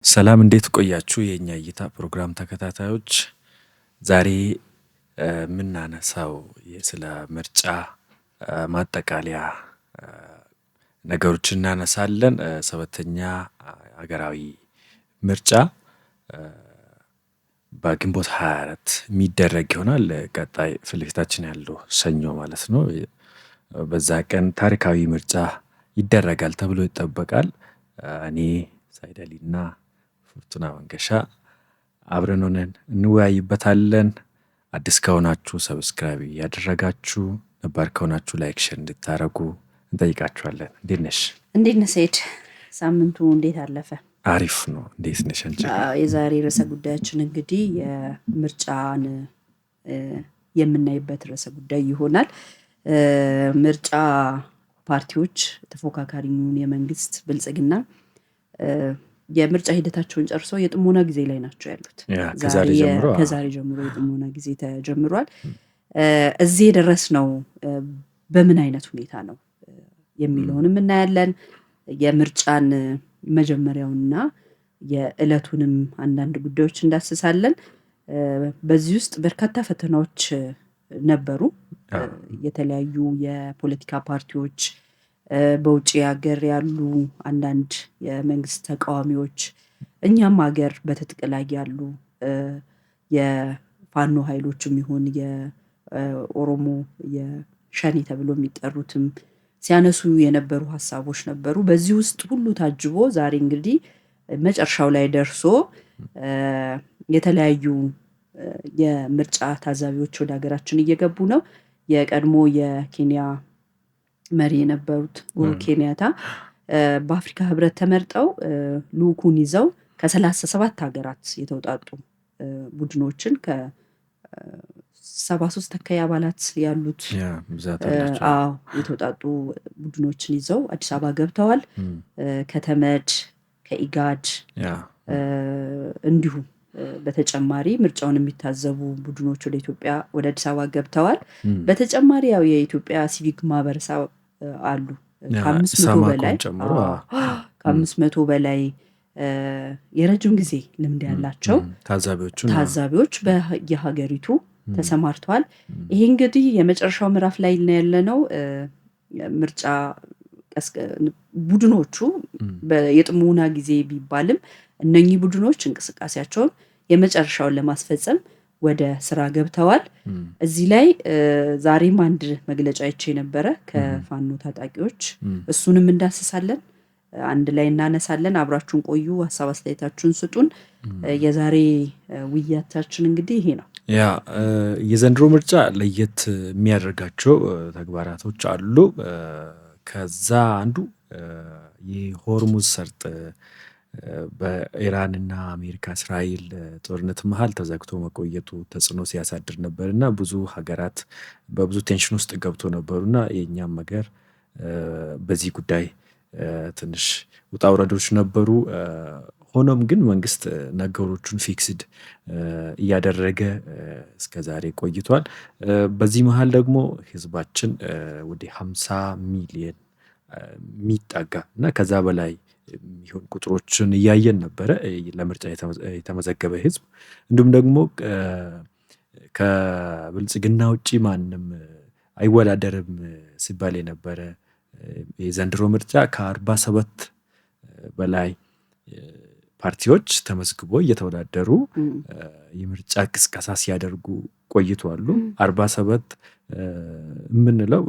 ሰላም እንዴት ቆያችሁ የኛ እይታ ፕሮግራም ተከታታዮች? ዛሬ የምናነሳው ስለ ምርጫ ማጠቃለያ ነገሮችን እናነሳለን። ሰባተኛ ሀገራዊ ምርጫ በግንቦት 24 የሚደረግ ይሆናል። ቀጣይ ፊት ለፊታችን ያለው ሰኞ ማለት ነው። በዛ ቀን ታሪካዊ ምርጫ ይደረጋል ተብሎ ይጠበቃል። እኔ ሳይዳሊና ፉርቱና መንገሻ አብረን ሆነን እንወያይበታለን። አዲስ ከሆናችሁ ሰብስክራይብ እያደረጋችሁ፣ ነባር ከሆናችሁ ላይክ ሼር እንድታረጉ እንጠይቃችኋለን። እንዴት ነሽ? እንዴት ነህ ሰይድ? ሳምንቱ እንዴት አለፈ? አሪፍ ነው። እንዴት ነሽ አንቺ? የዛሬ ርዕሰ ጉዳያችን እንግዲህ የምርጫን የምናይበት ርዕሰ ጉዳይ ይሆናል። ምርጫ ፓርቲዎች ተፎካካሪውን የመንግስት ብልጽግና የምርጫ ሂደታቸውን ጨርሰው የጥሞና ጊዜ ላይ ናቸው ያሉት። ከዛሬ ጀምሮ የጥሞና ጊዜ ተጀምሯል። እዚህ የደረስነው በምን አይነት ሁኔታ ነው የሚለውንም እናያለን። የምርጫን መጀመሪያውና የዕለቱንም አንዳንድ ጉዳዮች እንዳስሳለን። በዚህ ውስጥ በርካታ ፈተናዎች ነበሩ። የተለያዩ የፖለቲካ ፓርቲዎች፣ በውጭ ሀገር ያሉ አንዳንድ የመንግስት ተቃዋሚዎች፣ እኛም ሀገር በትጥቅ ላይ ያሉ የፋኖ ኃይሎችም ይሁን የኦሮሞ የሸኔ ተብሎ የሚጠሩትም ሲያነሱ የነበሩ ሀሳቦች ነበሩ። በዚህ ውስጥ ሁሉ ታጅቦ ዛሬ እንግዲህ መጨረሻው ላይ ደርሶ የተለያዩ የምርጫ ታዛቢዎች ወደ ሀገራችን እየገቡ ነው። የቀድሞ የኬንያ መሪ የነበሩት ኡሁሩ ኬንያታ በአፍሪካ ህብረት ተመርጠው ልኡኩን ይዘው ከ37 ሀገራት የተውጣጡ ቡድኖችን ከ73 ተካይ አባላት ያሉት የተውጣጡ ቡድኖችን ይዘው አዲስ አበባ ገብተዋል። ከተመድ፣ ከኢጋድ እንዲሁም በተጨማሪ ምርጫውን የሚታዘቡ ቡድኖች ወደ ኢትዮጵያ ወደ አዲስ አበባ ገብተዋል። በተጨማሪ ያው የኢትዮጵያ ሲቪክ ማህበረሰብ አሉ ከ500 በላይ የረጅም ጊዜ ልምድ ያላቸው ታዛቢዎች በየሀገሪቱ ተሰማርተዋል። ይሄ እንግዲህ የመጨረሻው ምዕራፍ ላይ ያለነው ምርጫ ቡድኖቹ የጥሞና ጊዜ ቢባልም እነኚህ ቡድኖች እንቅስቃሴያቸውን የመጨረሻውን ለማስፈጸም ወደ ስራ ገብተዋል። እዚህ ላይ ዛሬም አንድ መግለጫ አይቼ ነበረ ከፋኖ ታጣቂዎች። እሱንም እንዳስሳለን፣ አንድ ላይ እናነሳለን። አብራችሁን ቆዩ፣ ሀሳብ አስተያየታችሁን ስጡን። የዛሬ ውይይታችን እንግዲህ ይሄ ነው። የዘንድሮ ምርጫ ለየት የሚያደርጋቸው ተግባራቶች አሉ። ከዛ አንዱ የሆርሙዝ ሰርጥ በኢራንና አሜሪካ እስራኤል ጦርነት መሀል ተዘግቶ መቆየቱ ተጽዕኖ ሲያሳድር ነበር እና ብዙ ሀገራት በብዙ ቴንሽን ውስጥ ገብቶ ነበሩና የእኛም ሀገር በዚህ ጉዳይ ትንሽ ውጣ ውረዶች ነበሩ። ሆኖም ግን መንግስት ነገሮቹን ፊክስድ እያደረገ እስከዛሬ ቆይቷል። በዚህ መሀል ደግሞ ህዝባችን ወደ 50 ሚሊዮን የሚጠጋ እና ከዛ በላይ የሚሆን ቁጥሮችን እያየን ነበረ ለምርጫ የተመዘገበ ህዝብ። እንዲሁም ደግሞ ከብልጽግና ውጭ ማንም አይወዳደርም ሲባል የነበረ የዘንድሮ ምርጫ ከ47 በላይ ፓርቲዎች ተመዝግቦ እየተወዳደሩ የምርጫ ቅስቀሳ ሲያደርጉ ቆይተዋል። 47 የምንለው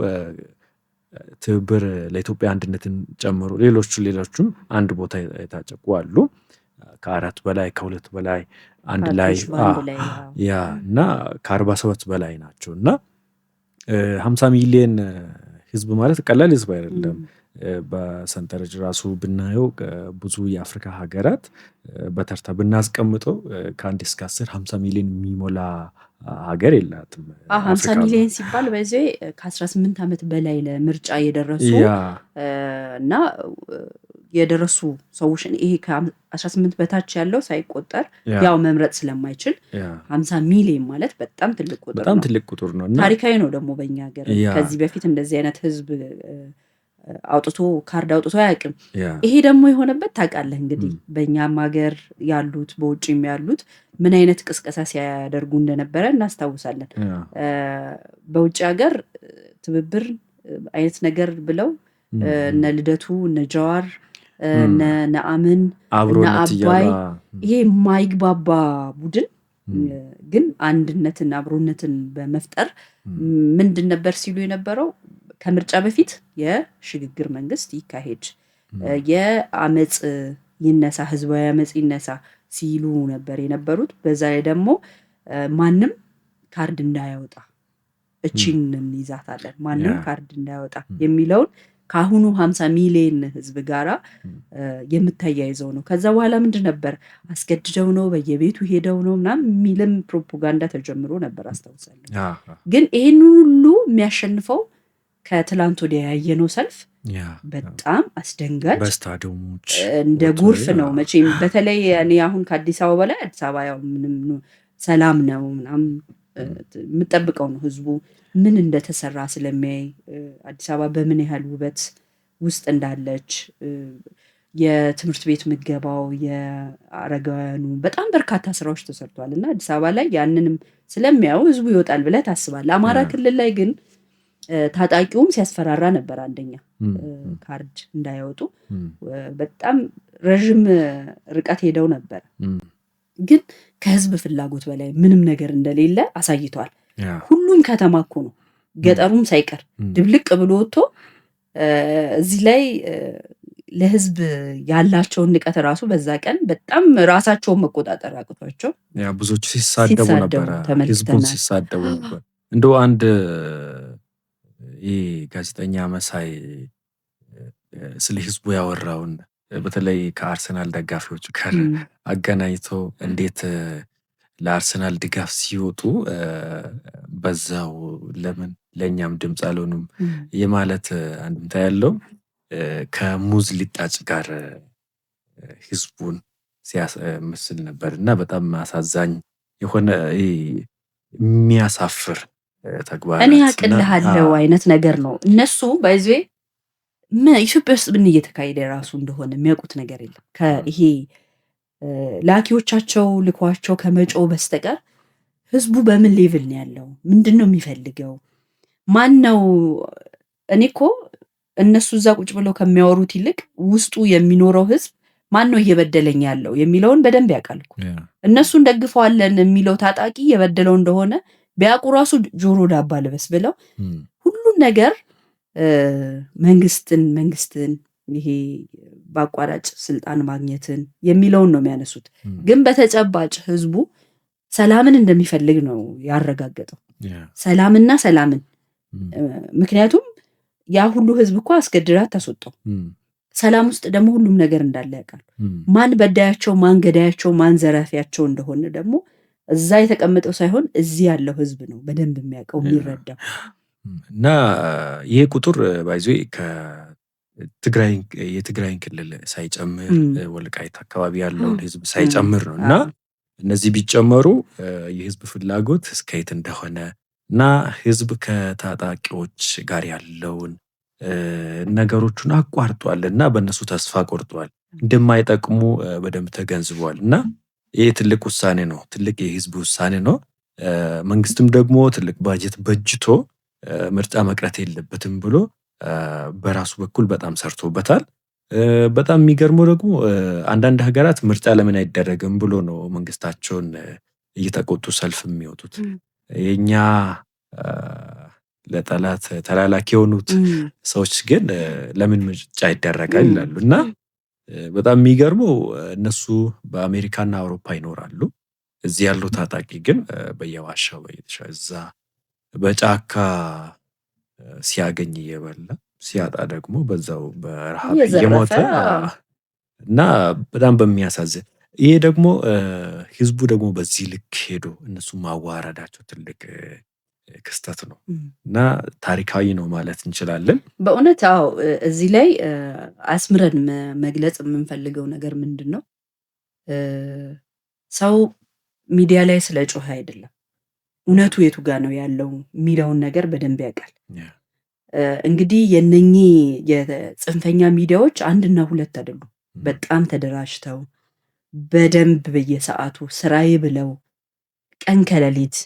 ትብብር ለኢትዮጵያ አንድነትን ጨምሮ ሌሎቹም አንድ ቦታ የታጨቁ አሉ። ከ4 በላይ ከ2 በላይ አንድ ላይ እና ከ47 በላይ ናቸው እና 50 ሚሊዮን ህዝብ ማለት ቀላል ህዝብ አይደለም። በሰንጠረዥ ራሱ ብናየው ብዙ የአፍሪካ ሀገራት በተርታ ብናስቀምጠው ከ1 እስከ 10 50 ሚሊዮን የሚሞላ ሀገር የላትም። 50 ሚሊዮን ሲባል በዚህ ከ18 ዓመት በላይ ለምርጫ የደረሱ እና የደረሱ ሰዎች፣ ይሄ ከ18 በታች ያለው ሳይቆጠር ያው መምረጥ ስለማይችል 50 ሚሊዮን ማለት በጣም ትልቅ ቁጥር ነው። እና ታሪካዊ ነው ደግሞ በእኛ ሀገር። ከዚህ በፊት እንደዚህ አይነት ህዝብ አውጥቶ ካርድ አውጥቶ አያውቅም። ያ ይሄ ደግሞ የሆነበት ታውቃለህ እንግዲህ በእኛም ሀገር ያሉት በውጭም ያሉት ምን አይነት ቅስቀሳ ሲያደርጉ እንደነበረ እናስታውሳለን። ያ በውጭ ሀገር ትብብር አይነት ነገር ብለው እነ ልደቱ እነ ጀዋር እነ ነአምን እነ አብሮነት አባይ እያሉ ይሄ የማይግባባ ቡድን ግን አንድነትን አብሮነትን በመፍጠር ምንድን ነበር ሲሉ የነበረው ከምርጫ በፊት የሽግግር መንግስት ይካሄድ፣ የአመፅ ይነሳ፣ ህዝባዊ አመፅ ይነሳ ሲሉ ነበር የነበሩት። በዛ ላይ ደግሞ ማንም ካርድ እንዳያወጣ እቺን እንይዛታለን ማንም ካርድ እንዳያወጣ የሚለውን ከአሁኑ 50 ሚሊዮን ህዝብ ጋራ የምታያይዘው ነው። ከዛ በኋላ ምንድን ነበር አስገድደው ነው በየቤቱ ሄደው ነው ምናምን የሚልም ፕሮፓጋንዳ ተጀምሮ ነበር አስታውሳለሁ። ግን ይሄንን ሁሉ የሚያሸንፈው ከትላንት ወዲያ ያየነው ሰልፍ በጣም አስደንጋጭ በስታዲየሞች እንደ ጎርፍ ነው። መቼም በተለይ እኔ አሁን ከአዲስ አበባ ላይ አዲስ አበባ ያው ምንም ሰላም ነው ምናምን የምጠብቀው ነው ህዝቡ ምን እንደተሰራ ስለሚያይ አዲስ አበባ በምን ያህል ውበት ውስጥ እንዳለች የትምህርት ቤት ምገባው የአረጋውያኑ በጣም በርካታ ስራዎች ተሰርቷል እና አዲስ አበባ ላይ ያንንም ስለሚያው ህዝቡ ይወጣል ብለህ ታስባለህ። አማራ ክልል ላይ ግን ታጣቂውም ሲያስፈራራ ነበር። አንደኛ ካርድ እንዳያወጡ በጣም ረዥም ርቀት ሄደው ነበር። ግን ከህዝብ ፍላጎት በላይ ምንም ነገር እንደሌለ አሳይቷል። ሁሉም ከተማ እኮ ነው ገጠሩም ሳይቀር ድብልቅ ብሎ ወጥቶ እዚህ ላይ ለህዝብ ያላቸውን ንቀት ራሱ በዛ ቀን በጣም ራሳቸውን መቆጣጠር አቅቷቸው ብዙዎች ሲሳደቡ ነበር፣ ህዝቡን ሲሳደቡ ነበር። እንደው አንድ ጋዜጠኛ መሳይ ስለ ህዝቡ ያወራውን በተለይ ከአርሰናል ደጋፊዎች ጋር አገናኝቶ እንዴት ለአርሰናል ድጋፍ ሲወጡ በዛው ለምን ለእኛም ድምፅ አልሆኑም የማለት አንድምታ ያለው ከሙዝ ሊጣጭ ጋር ህዝቡን ሲያስመስል ነበር እና በጣም አሳዛኝ የሆነ የሚያሳፍር ተግባራት እኔ አቅልሃለሁ አይነት ነገር ነው። እነሱ ባይዜ ኢትዮጵያ ውስጥ ምን እየተካሄደ ራሱ እንደሆነ የሚያውቁት ነገር የለም። ከይሄ ላኪዎቻቸው ልኳቸው ከመጮህ በስተቀር ህዝቡ በምን ሌቭል ነው ያለው? ምንድን ነው የሚፈልገው? ማን ነው? እኔ እኮ እነሱ እዛ ቁጭ ብለው ከሚያወሩት ይልቅ ውስጡ የሚኖረው ህዝብ ማን ነው እየበደለኝ ያለው የሚለውን በደንብ ያውቃል እኮ። እነሱን ደግፈዋለን የሚለው ታጣቂ የበደለው እንደሆነ ቢያውቁ ራሱ ጆሮ ዳባ ልበስ ብለው ሁሉን ነገር መንግስትን ይሄ በአቋራጭ ስልጣን ማግኘትን የሚለውን ነው የሚያነሱት። ግን በተጨባጭ ህዝቡ ሰላምን እንደሚፈልግ ነው ያረጋገጠው። ሰላምና ሰላምን ምክንያቱም ያ ሁሉ ህዝብ እኮ አስገድዳት ታስወጣው። ሰላም ውስጥ ደግሞ ሁሉም ነገር እንዳለ ያውቃል። ማን በዳያቸው፣ ማን ገዳያቸው፣ ማን ዘራፊያቸው እንደሆነ ደግሞ እዛ የተቀመጠው ሳይሆን እዚህ ያለው ህዝብ ነው በደንብ የሚያውቀው የሚረዳው። እና ይሄ ቁጥር ባይዞ የትግራይን ክልል ሳይጨምር ወልቃይት አካባቢ ያለውን ህዝብ ሳይጨምር ነው። እና እነዚህ ቢጨመሩ የህዝብ ፍላጎት እስከየት እንደሆነ እና ህዝብ ከታጣቂዎች ጋር ያለውን ነገሮቹን አቋርጧል እና በእነሱ ተስፋ ቆርጧል፣ እንደማይጠቅሙ በደንብ ተገንዝቧል። እና ይሄ ትልቅ ውሳኔ ነው፣ ትልቅ የህዝብ ውሳኔ ነው። መንግስትም ደግሞ ትልቅ ባጀት በጅቶ ምርጫ መቅረት የለበትም ብሎ በራሱ በኩል በጣም ሰርቶበታል። በጣም የሚገርመው ደግሞ አንዳንድ ሀገራት ምርጫ ለምን አይደረግም ብሎ ነው መንግስታቸውን እየተቆጡ ሰልፍ የሚወጡት። የኛ ለጠላት ተላላኪ የሆኑት ሰዎች ግን ለምን ምርጫ ይደረጋል ይላሉ። እና በጣም የሚገርመው እነሱ በአሜሪካና አውሮፓ ይኖራሉ። እዚህ ያለው ታጣቂ ግን በየዋሻው እዛ በጫካ ሲያገኝ እየበላ ሲያጣ ደግሞ በዛው በረሃብ እየሞተ እና በጣም በሚያሳዝን ይሄ ደግሞ ህዝቡ ደግሞ በዚህ ልክ ሄዶ እነሱ ማዋረዳቸው ትልቅ ክስተት ነው እና ታሪካዊ ነው ማለት እንችላለን። በእውነት አዎ። እዚህ ላይ አስምረን መግለጽ የምንፈልገው ነገር ምንድን ነው? ሰው ሚዲያ ላይ ስለ ጮኸ አይደለም እውነቱ የቱ ጋር ነው ያለው የሚለውን ነገር በደንብ ያውቃል። እንግዲህ የነኚህ የጽንፈኛ ሚዲያዎች አንድና ሁለት አይደሉም። በጣም ተደራጅተው በደንብ በየሰዓቱ ስራዬ ብለው ቀን ከሌሊት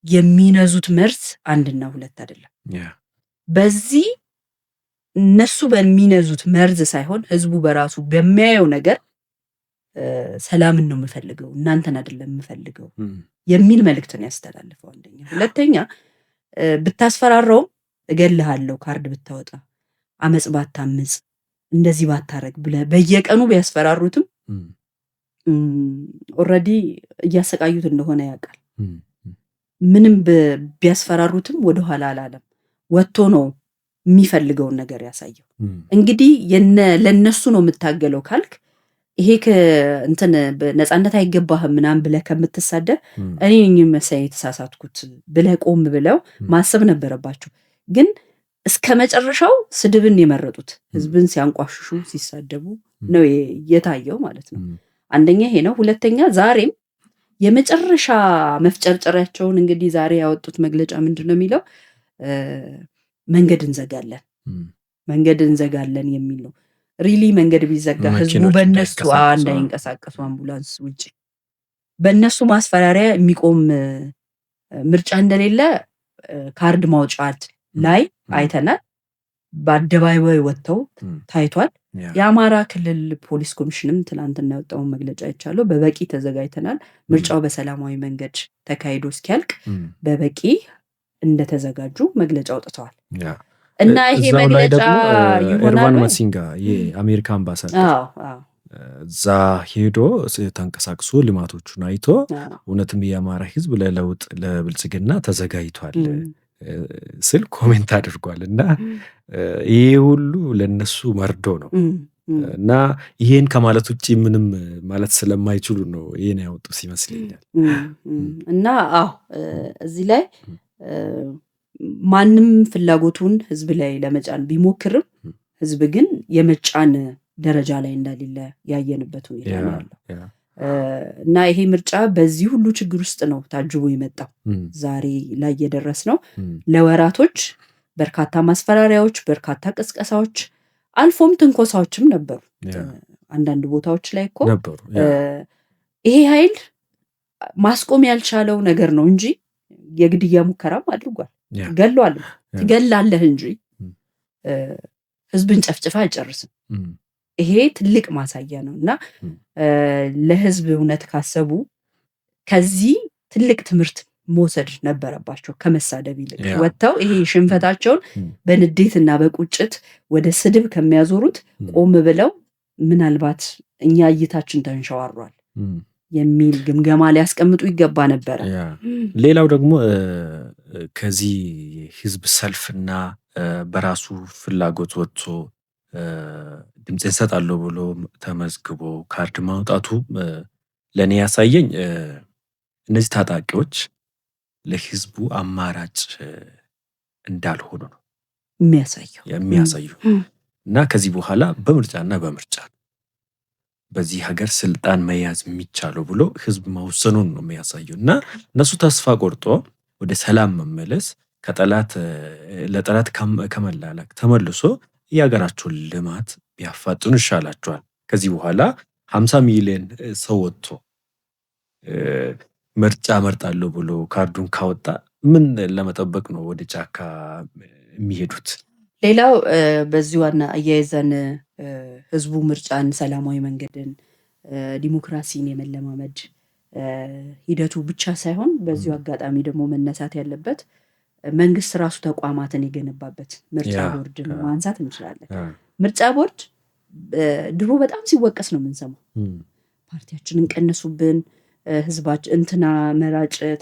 የሚነዙት መርዝ አንድና ሁለት አይደለም። በዚህ እነሱ በሚነዙት መርዝ ሳይሆን ህዝቡ በራሱ በሚያየው ነገር ሰላምን ነው የምፈልገው እናንተን አይደለም የምፈልገው የሚል መልእክት ነው ያስተላልፈው። አንደኛ። ሁለተኛ ብታስፈራራውም እገልሃለሁ ካርድ ብታወጣ አመጽ ባታምጽ እንደዚህ ባታረግ ብለህ በየቀኑ ቢያስፈራሩትም ኦልሬዲ እያሰቃዩት እንደሆነ ያውቃል። ምንም ቢያስፈራሩትም ወደኋላ አላለም። ወጥቶ ነው የሚፈልገውን ነገር ያሳየው። እንግዲህ ለነሱ ነው የምታገለው ካልክ ይሄ እንትን ነፃነት አይገባህም ምናምን ብለህ ከምትሳደብ እኔ ነኝ መሰለኝ የተሳሳትኩት ብለህ ቆም ብለው ማሰብ ነበረባቸው። ግን እስከ መጨረሻው ስድብን የመረጡት ህዝብን ሲያንቋሽሹ ሲሳደቡ ነው የታየው ማለት ነው። አንደኛ ይሄ ነው። ሁለተኛ ዛሬም የመጨረሻ መፍጨርጨሪያቸውን እንግዲህ ዛሬ ያወጡት መግለጫ ምንድነው የሚለው? መንገድ እንዘጋለን የሚል ነው። ሪሊ መንገድ ቢዘጋ ህዝቡ በእነሱ እንዳይንቀሳቀሱ አምቡላንስ ውጭ በእነሱ ማስፈራሪያ የሚቆም ምርጫ እንደሌለ ካርድ ማውጫት ላይ አይተናል። በአደባባይ ወጥተው ታይቷል። የአማራ ክልል ፖሊስ ኮሚሽንም ትናንትና ያወጣውን መግለጫ አይቻለሁ። በበቂ ተዘጋጅተናል፣ ምርጫው በሰላማዊ መንገድ ተካሂዶ እስኪያልቅ በበቂ እንደተዘጋጁ መግለጫ አውጥተዋል። እና ይሄ መግለጫ ኤርቫን ማሲንጋ የአሜሪካ አምባሳደር እዛ ሄዶ ተንቀሳቅሶ ልማቶቹን አይቶ እውነትም የአማራ ህዝብ ለለውጥ ለብልጽግና ተዘጋጅቷል ስል ኮሜንት አድርጓል። እና ይሄ ሁሉ ለነሱ መርዶ ነው። እና ይሄን ከማለት ውጭ ምንም ማለት ስለማይችሉ ነው ይሄን ያወጡት ይመስለኛል። እና እዚህ ላይ ማንም ፍላጎቱን ህዝብ ላይ ለመጫን ቢሞክርም ህዝብ ግን የመጫን ደረጃ ላይ እንደሌለ ያየንበት ሁኔታ ነው ያለው። እና ይሄ ምርጫ በዚህ ሁሉ ችግር ውስጥ ነው ታጅቦ የመጣው ዛሬ ላይ የደረስነው። ለወራቶች በርካታ ማስፈራሪያዎች፣ በርካታ ቅስቀሳዎች አልፎም ትንኮሳዎችም ነበሩ። አንዳንድ ቦታዎች ላይ እኮ ነበሩ። ይሄ ኃይል ማስቆም ያልቻለው ነገር ነው እንጂ የግድያ ሙከራም አድርጓል፣ ገሏል። ትገላለህ እንጂ ህዝብን ጨፍጭፋ አይጨርስም። ይሄ ትልቅ ማሳያ ነው። እና ለህዝብ እውነት ካሰቡ ከዚህ ትልቅ ትምህርት መውሰድ ነበረባቸው። ከመሳደብ ይልቅ ወጥተው ይሄ ሽንፈታቸውን በንዴትና በቁጭት ወደ ስድብ ከሚያዞሩት ቆም ብለው ምናልባት እኛ እይታችን ተንሸዋሯል የሚል ግምገማ ሊያስቀምጡ ይገባ ነበረ። ሌላው ደግሞ ከዚህ ህዝብ ሰልፍና በራሱ ፍላጎት ወጥቶ ድምፅ እንሰጣለሁ ብሎ ተመዝግቦ ካርድ ማውጣቱ ለእኔ ያሳየኝ እነዚህ ታጣቂዎች ለህዝቡ አማራጭ እንዳልሆኑ ነው የሚያሳዩ። እና ከዚህ በኋላ በምርጫና በምርጫ በዚህ ሀገር ስልጣን መያዝ የሚቻለው ብሎ ህዝብ መወሰኑን ነው የሚያሳየው። እና እነሱ ተስፋ ቆርጦ ወደ ሰላም መመለስ ለጠላት ከመላላክ ተመልሶ የሀገራቸውን ልማት ቢያፋጥኑ ይሻላቸዋል። ከዚህ በኋላ 50 ሚሊዮን ሰው ወጥቶ ምርጫ መርጣለሁ ብሎ ካርዱን ካወጣ ምን ለመጠበቅ ነው ወደ ጫካ የሚሄዱት? ሌላው በዚህ ዋና አያይዘን ህዝቡ ምርጫን፣ ሰላማዊ መንገድን፣ ዲሞክራሲን የመለማመድ ሂደቱ ብቻ ሳይሆን በዚሁ አጋጣሚ ደግሞ መነሳት ያለበት መንግስት ራሱ ተቋማትን የገነባበት ምርጫ ቦርድን ማንሳት እንችላለን። ምርጫ ቦርድ ድሮ በጣም ሲወቀስ ነው የምንሰማው። ፓርቲያችንን ቀነሱብን፣ ህዝባችን እንትና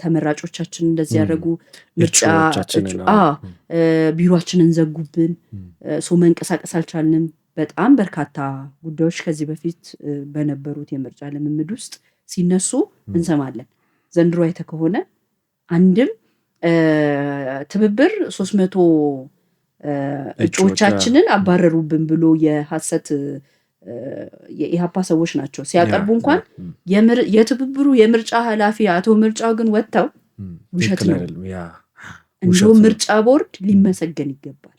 ተመራጮቻችን እንደዚህ ያደረጉ፣ ምርጫ ቢሮአችንን ዘጉብን፣ ሰው መንቀሳቀስ አልቻልንም። በጣም በርካታ ጉዳዮች ከዚህ በፊት በነበሩት የምርጫ ልምምድ ውስጥ ሲነሱ እንሰማለን። ዘንድሮ አይተህ ከሆነ አንድም ትብብር 300 እጩዎቻችንን አባረሩብን ብሎ የሐሰት የኢሃፓ ሰዎች ናቸው ሲያቀርቡ እንኳን የትብብሩ የምርጫ ኃላፊ አቶ ምርጫው ግን ወጥተው ውሸት ነው። እንደውም ምርጫ ቦርድ ሊመሰገን ይገባል።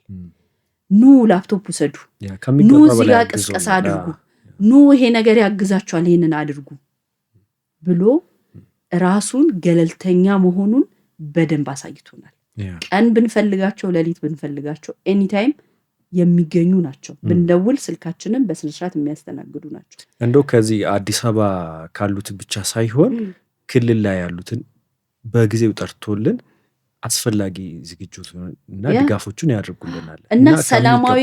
ኑ ላፕቶፕ ውሰዱ፣ ኑ ከሚገባ እዚህ በላይ ጋር አግዞ ቅስቀሳ ነው። አድርጉ፣ ኑ ይሄ ነገር ያግዛችኋል፣ ይሄንን አድርጉ ብሎ ራሱን ገለልተኛ መሆኑን በደንብ አሳይቶናል። ቀን ብንፈልጋቸው ሌሊት ብንፈልጋቸው ኤኒታይም የሚገኙ ናቸው። ብንደውል ስልካችንን በስነስርዓት የሚያስተናግዱ ናቸው። እንደው ከዚህ አዲስ አበባ ካሉት ብቻ ሳይሆን ክልል ላይ ያሉትን በጊዜው ጠርቶልን አስፈላጊ ዝግጅት እና ድጋፎችን ያደርጉልናል እና ሰላማዊ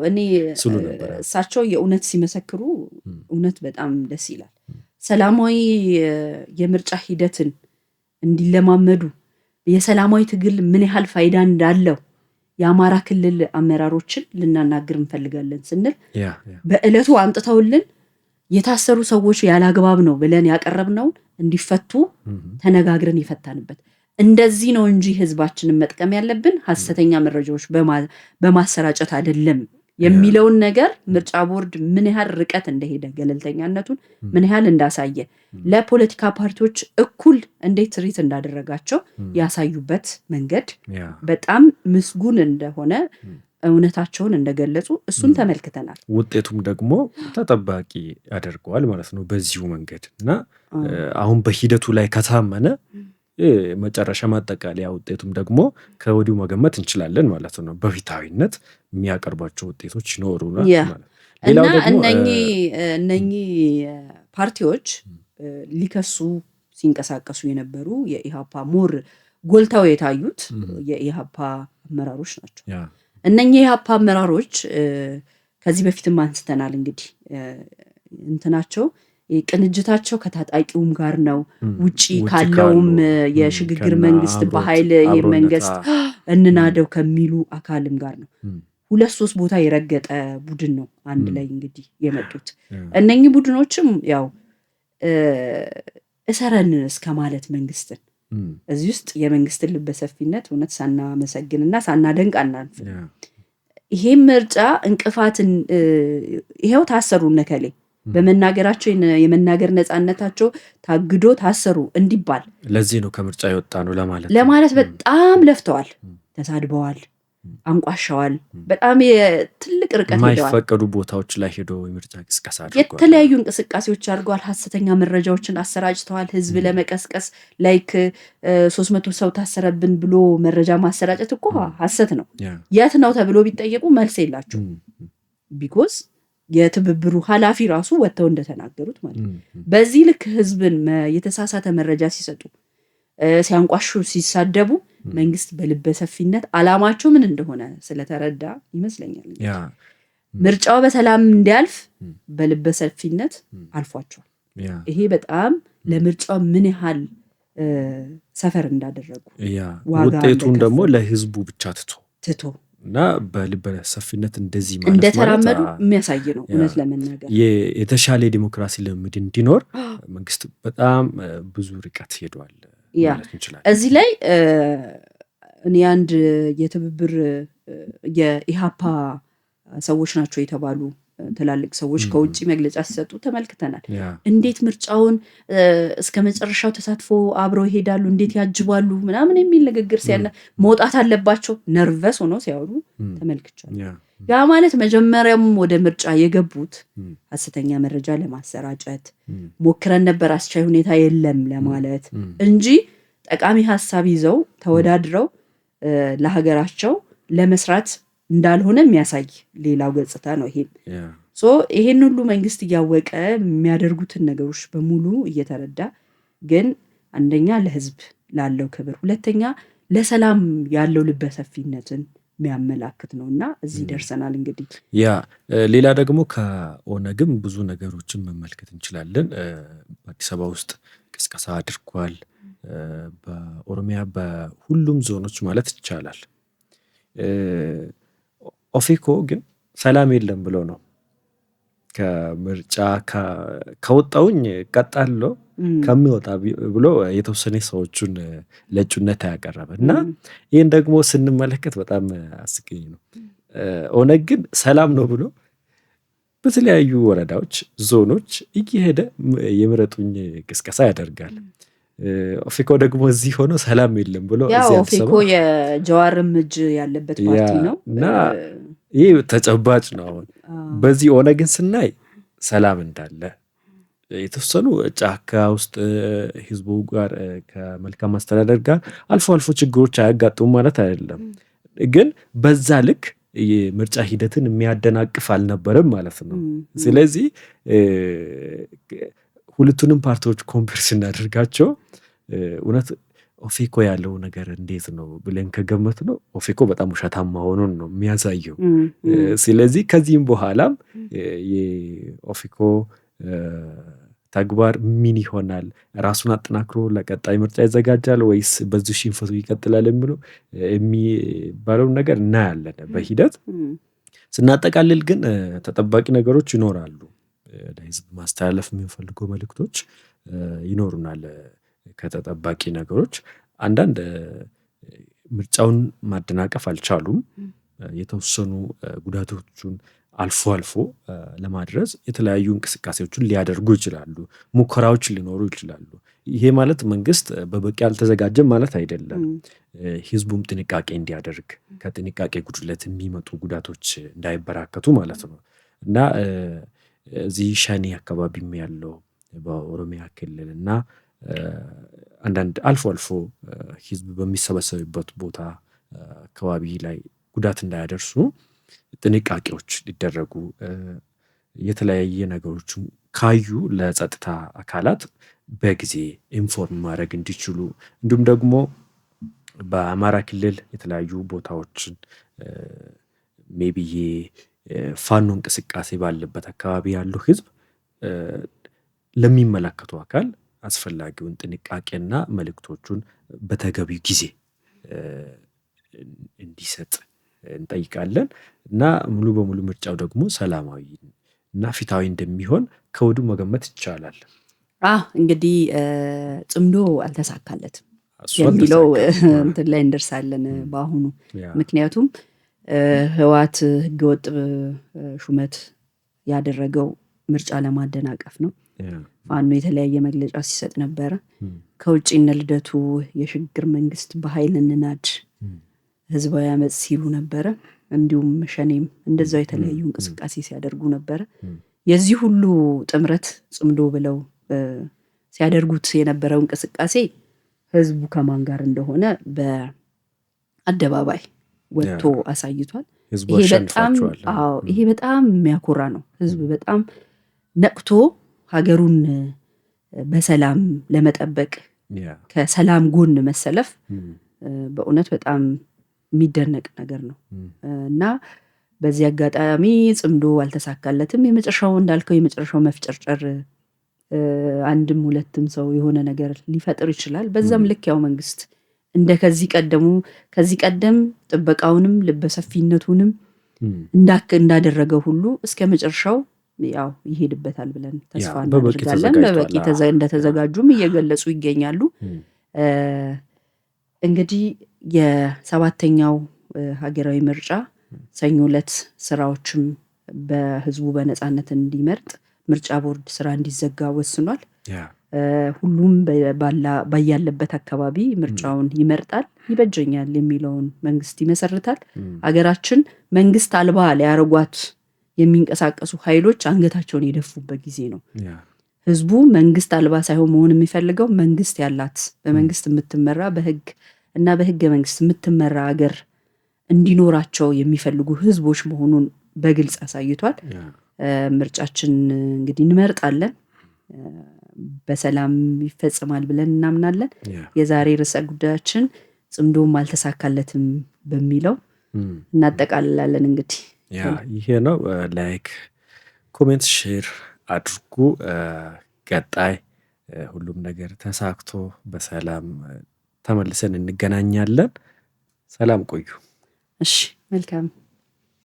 እኔ እሳቸው የእውነት ሲመሰክሩ እውነት በጣም ደስ ይላል። ሰላማዊ የምርጫ ሂደትን እንዲለማመዱ የሰላማዊ ትግል ምን ያህል ፋይዳ እንዳለው የአማራ ክልል አመራሮችን ልናናግር እንፈልጋለን ስንል በእለቱ አምጥተውልን የታሰሩ ሰዎች ያላግባብ ነው ብለን ያቀረብነውን እንዲፈቱ ተነጋግረን የፈታንበት እንደዚህ ነው እንጂ ህዝባችንን መጥቀም ያለብን ሐሰተኛ መረጃዎች በማሰራጨት አይደለም የሚለውን ነገር ምርጫ ቦርድ ምን ያህል ርቀት እንደሄደ ገለልተኛነቱን ምን ያህል እንዳሳየ ለፖለቲካ ፓርቲዎች እኩል እንዴት ትሪት እንዳደረጋቸው ያሳዩበት መንገድ በጣም ምስጉን እንደሆነ እውነታቸውን እንደገለጹ እሱን ተመልክተናል። ውጤቱም ደግሞ ተጠባቂ ያደርገዋል ማለት ነው በዚሁ መንገድ እና አሁን በሂደቱ ላይ ከታመነ መጨረሻ ማጠቃለያ ውጤቱም ደግሞ ከወዲሁ መገመት እንችላለን ማለት ነው። በፊታዊነት የሚያቀርባቸው ውጤቶች ይኖሩናል ማለት እና እነኚህ ፓርቲዎች ሊከሱ ሲንቀሳቀሱ የነበሩ የኢሃፓ ሞር ጎልተው የታዩት የኢሃፓ አመራሮች ናቸው። እነኚህ የኢሃፓ አመራሮች ከዚህ በፊትም አንስተናል እንግዲህ እንትናቸው ቅንጅታቸው ከታጣቂውም ጋር ነው፣ ውጪ ካለውም የሽግግር መንግስት በኃይል የመንግስት እንናደው ከሚሉ አካልም ጋር ነው። 2-3 ቦታ የረገጠ ቡድን ነው አንድ ላይ እንግዲህ የመጡት። እነኚህ ቡድኖችም ያው እሰረን እስከ ማለት መንግስትን እዚህ ውስጥ የመንግስትን ልበሰፊነት እውነት ሳናመሰግንና ሳናደንቅ አናልፍም። ይሄም ምርጫ እንቅፋትን ይሄው ታሰሩ ነከሌ በመናገራቸው የመናገር ነፃነታቸው ታግዶ ታሰሩ እንዲባል ለዚህ ነው ከምርጫ የወጣ ነው ለማለት በጣም ለፍተዋል፣ ተሳድበዋል፣ አንቋሻዋል። በጣም ትልቅ ርቀት ሄደዋል። የማይፈቀዱ ቦታዎች ላይ ሄዶ የምርጫ ቅስቀሳ አድርገዋል። የተለያዩ እንቅስቃሴዎች አድርገዋል። ሐሰተኛ መረጃዎችን አሰራጭተዋል። ህዝብ ለመቀስቀስ ላይክ 300 ሰው ታሰረብን ብሎ መረጃ ማሰራጨት እኮ ሐሰት ነው። የት ነው ተብሎ ቢጠየቁ መልስ የላቸው። ቢኮዝ የትብብሩ ኃላፊ ራሱ ወጥተው እንደተናገሩት ማለት ነው። በዚህ ልክ ህዝብን የተሳሳተ መረጃ ሲሰጡ፣ ሲያንቋሹ፣ ሲሳደቡ መንግስት በልበሰፊነት አላማቸው ምን እንደሆነ ስለተረዳ ይመስለኛል ምርጫው በሰላም እንዲያልፍ በልበሰፊነት አልፏቸዋል። ይሄ በጣም ለምርጫው ምን ያህል ሰፈር እንዳደረጉ ውጤቱን ደግሞ ለህዝቡ ብቻ ትቶ እና በልበሰፊነት እንደዚህ ማለት እንደተራመዱ የሚያሳይ ነው። እውነት ለመናገር የተሻለ ዲሞክራሲ ልምድ እንዲኖር መንግስት በጣም ብዙ ርቀት ሄዷል ማለት እንችላለን። እዚህ ላይ እኔ አንድ የትብብር የኢሃፓ ሰዎች ናቸው የተባሉ ትላልቅ ሰዎች ከውጭ መግለጫ ሲሰጡ ተመልክተናል። እንዴት ምርጫውን እስከ መጨረሻው ተሳትፎ አብረው ይሄዳሉ፣ እንዴት ያጅባሉ ምናምን የሚል ንግግር መውጣት አለባቸው ነርቨስ ሆኖ ሲያወሩ ተመልክቻለሁ። ያ ማለት መጀመሪያም ወደ ምርጫ የገቡት ሐሰተኛ መረጃ ለማሰራጨት ሞክረን ነበር፣ አስቻይ ሁኔታ የለም ለማለት እንጂ ጠቃሚ ሐሳብ ይዘው ተወዳድረው ለሀገራቸው ለመስራት እንዳልሆነ የሚያሳይ ሌላው ገጽታ ነው። ይሄን ሁሉ መንግስት እያወቀ የሚያደርጉትን ነገሮች በሙሉ እየተረዳ ግን አንደኛ ለህዝብ ላለው ክብር፣ ሁለተኛ ለሰላም ያለው ልበሰፊነትን የሚያመላክት ነው እና እዚህ ደርሰናል። እንግዲህ ሌላ ደግሞ ከኦነግም ብዙ ነገሮችን መመልከት እንችላለን። በአዲስ አበባ ውስጥ ቅስቀሳ አድርጓል። በኦሮሚያ በሁሉም ዞኖች ማለት ይቻላል። ኦፌኮ ግን ሰላም የለም ብሎ ነው ከምርጫ ከወጣውኝ ቀጣለው ከሚወጣ ብሎ የተወሰነ ሰዎችን ለእጩነት ያቀረበ እና ይህን ደግሞ ስንመለከት በጣም አስቂኝ ነው። ኦነግ ግን ሰላም ነው ብሎ በተለያዩ ወረዳዎች፣ ዞኖች እየሄደ የምረጡኝ ቅስቀሳ ያደርጋል። ኦፌኮ ደግሞ እዚህ ሆኖ ሰላም የለም ብሎ ኦፌኮ የጀዋርም እጅ ያለበት ፓርቲ ነው እና ይህ ተጨባጭ ነው። አሁን በዚህ ኦነግን ስናይ ሰላም እንዳለ የተወሰኑ ጫካ ውስጥ ህዝቡ ጋር ከመልካም አስተዳደር ጋር አልፎ አልፎ ችግሮች አያጋጥሙ ማለት አይደለም። ግን በዛ ልክ የምርጫ ሂደትን የሚያደናቅፍ አልነበረም ማለት ነው። ስለዚህ ሁለቱንም ፓርቲዎች ኮምፔር ስናደርጋቸው እውነት ኦፌኮ ያለው ነገር እንዴት ነው ብለን ከገመት ነው ኦፌኮ በጣም ውሸታማ መሆኑን ነው የሚያሳየው። ስለዚህ ከዚህም በኋላም የኦፌኮ ተግባር ምን ይሆናል? ራሱን አጠናክሮ ለቀጣይ ምርጫ ይዘጋጃል ወይስ በዚህ ሽንፈቱ ይቀጥላል የሚባለውን ነገር እናያለን በሂደት። ስናጠቃልል ግን ተጠባቂ ነገሮች ይኖራሉ። ለህዝብ ማስተላለፍ የሚፈልገው መልእክቶች ይኖሩናል። ከተጠባቂ ነገሮች አንዳንድ ምርጫውን ማደናቀፍ አልቻሉም። የተወሰኑ ጉዳቶቹን አልፎ አልፎ ለማድረስ የተለያዩ እንቅስቃሴዎችን ሊያደርጉ ይችላሉ። ሙከራዎች ሊኖሩ ይችላሉ። ይሄ ማለት መንግስት በበቂ አልተዘጋጀም ማለት አይደለም። ህዝቡም ጥንቃቄ እንዲያደርግ ከጥንቃቄ ጉድለት የሚመጡ ጉዳቶች እንዳይበራከቱ ማለት ነው። እና እዚህ ሸኔ አካባቢም ያለው በኦሮሚያ ክልል እና አንዳንድ አልፎ አልፎ ህዝብ በሚሰበሰብበት ቦታ አካባቢ ላይ ጉዳት እንዳያደርሱ ጥንቃቄዎች ሊደረጉ የተለያየ ነገሮችን ካዩ ለጸጥታ አካላት በጊዜ ኢንፎርም ማድረግ እንዲችሉ እንዲሁም ደግሞ በአማራ ክልል የተለያዩ ቦታዎችን ሜይቢ ፋኖ እንቅስቃሴ ባለበት አካባቢ ያሉ ህዝብ ለሚመለከቱ አካል አስፈላጊውን ጥንቃቄና መልእክቶቹን በተገቢው ጊዜ እንዲሰጥ እንጠይቃለን። እና ሙሉ በሙሉ ምርጫው ደግሞ ሰላማዊ እና ፊታዊ እንደሚሆን ከወዲሁ መገመት ይቻላል። እንግዲህ ጽምዶ አልተሳካለትም የሚለው እንትን ላይ እንደርሳለን በአሁኑ። ምክንያቱም ህወሓት ህገወጥ ሹመት ያደረገው ምርጫ ለማደናቀፍ ነው። ፋኖ የተለያየ መግለጫ ሲሰጥ ነበረ። ከውጭ እነ ልደቱ የሽግግር መንግስት በኃይል እንናድ ህዝባዊ አመፅ ሲሉ ነበረ። እንዲሁም ሸኔም እንደዛው የተለያዩ እንቅስቃሴ ሲያደርጉ ነበረ። የዚህ ሁሉ ጥምረት ጽምዶ ብለው ሲያደርጉት የነበረው እንቅስቃሴ ህዝቡ ከማን ጋር እንደሆነ በአደባባይ ወጥቶ አሳይቷል። ይሄ በጣም የሚያኮራ ነው። ህዝብ በጣም ነቅቶ ሀገሩን በሰላም ለመጠበቅ ከሰላም ጎን መሰለፍ በእውነት በጣም የሚደነቅ ነገር ነው። እና በዚህ አጋጣሚ ጽምዶ አልተሳካለትም። የመጨረሻው እንዳልከው የመጨረሻው መፍጨርጨር አንድም ሁለትም ሰው የሆነ ነገር ሊፈጥር ይችላል። በዛም ልክ ያው መንግስት ከዚህ ቀደም ጥበቃውንም ልበሰፊነቱንም እንዳደረገው ሁሉ እስከ መጨረሻው ያው ይሄድበታል ብለን ተስፋ እናደርጋለን። በበቂ እንደተዘጋጁም እየገለጹ ይገኛሉ። እንግዲህ የ7ኛው ሀገራዊ ምርጫ ሰኞ ዕለት ስራዎችም በህዝቡ በነፃነት እንዲመርጥ ምርጫ ቦርድ ስራ እንዲዘጋ ወስኗል። ሁሉም ባያለበት አካባቢ ምርጫውን ይመርጣል፣ ይበጀኛል የሚለውን መንግስት ይመሰርታል። ሀገራችን መንግስት አልባ ሊያረጓት የሚንቀሳቀሱ ኃይሎች አንገታቸውን የደፉበት ጊዜ ነው። ህዝቡ መንግስት አልባ ሳይሆን መሆን የሚፈልገው መንግስት ያላት በመንግስት የምትመራ በህግ እና በህገ መንግስት የምትመራ ሀገር እንዲኖራቸው የሚፈልጉ ህዝቦች መሆኑን በግልጽ አሳይቷል። ምርጫችን እንግዲህ እንመርጣለን፣ በሰላም ይፈጽማል ብለን እናምናለን። የዛሬ ርዕሰ ጉዳያችን ጽምዶም አልተሳካለትም በሚለው እናጠቃልላለን። እንግዲህ ይሄ ነው። ላይክ፣ ኮሜንት፣ ሼር አድርጉ። ቀጣይ ሁሉም ነገር ተሳክቶ በሰላም ተመልሰን እንገናኛለን። ሰላም ቆዩ። እሺ፣ መልካም